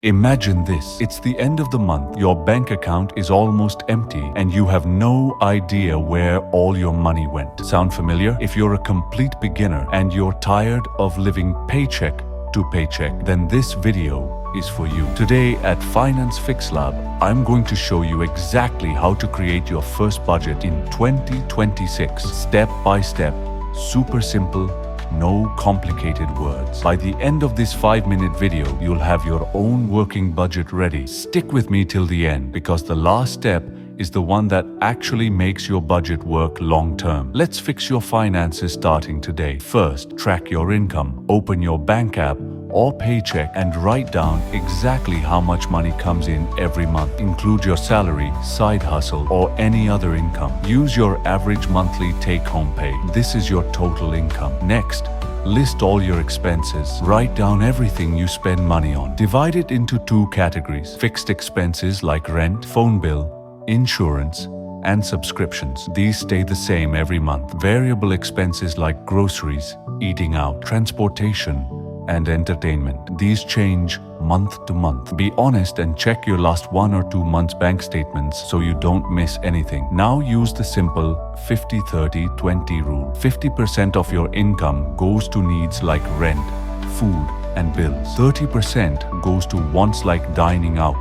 Imagine this. It's the end of the month, your bank account is almost empty, and you have no idea where all your money went. Sound familiar? If you're a complete beginner and you're tired of living paycheck to paycheck, then this video is for you. Today at Finance Fix Lab, I'm going to show you exactly how to create your first budget in 2026, step by step, super simple, no complicated words. By the end of this 5-minute video, you'll have your own working budget ready. Stick with me till the end, because the last step is the one that actually makes your budget work long term. Let's fix your finances starting today. First, track your income. Open your bank app or paycheck and write down exactly how much money comes in every month. Include your salary, side hustle, or any other income. Use your average monthly take-home pay. This is your total income. Next, list all your expenses. Write down everything you spend money on. Divide it into 2 categories: fixed expenses like rent, phone bill, insurance, and subscriptions. These stay the same every month. Variable expenses like groceries, eating out, transportation, and entertainment. These change month to month. Be honest and check your last 1 or 2 months' bank statements so you don't miss anything. Now use the simple 50-30-20 rule. 50% of your income goes to needs like rent, food, and bills. 30% goes to wants like dining out,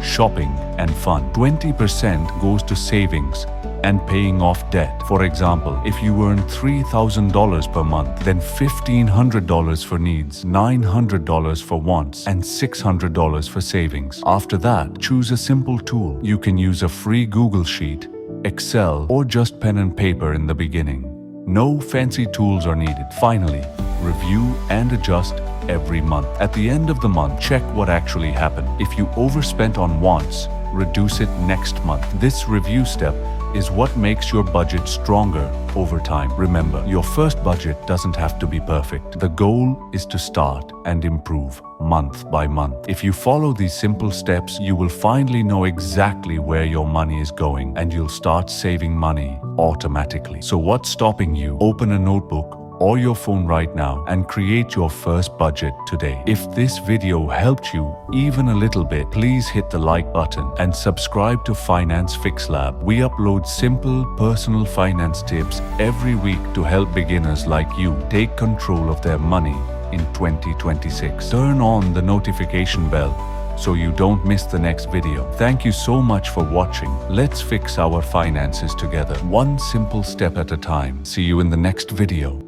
shopping, and fun. 20% goes to savings and paying off debt. For example, if you earn $3,000 per month, then $1,500 for needs, $900 for wants, and $600 for savings. After that, choose a simple tool. You can use a free Google Sheet, Excel, or just pen and paper in the beginning. No fancy tools are needed. Finally, review and adjust every month. At the end of the month, check what actually happened. If you overspent on wants, reduce it next month. This review step is what makes your budget stronger over time. Remember, your first budget doesn't have to be perfect. The goal is to start and improve month by month. If you follow these simple steps, you will finally know exactly where your money is going, and you'll start saving money automatically. So what's stopping you? Open a notebook or your phone right now and create your first budget today. If this video helped you even a little bit, please hit the like button and subscribe to Finance Fix Lab. We upload simple personal finance tips every week to help beginners like you take control of their money in 2026. Turn on the notification bell so you don't miss the next video. Thank you so much for watching. Let's fix our finances together, one simple step at a time. See you in the next video.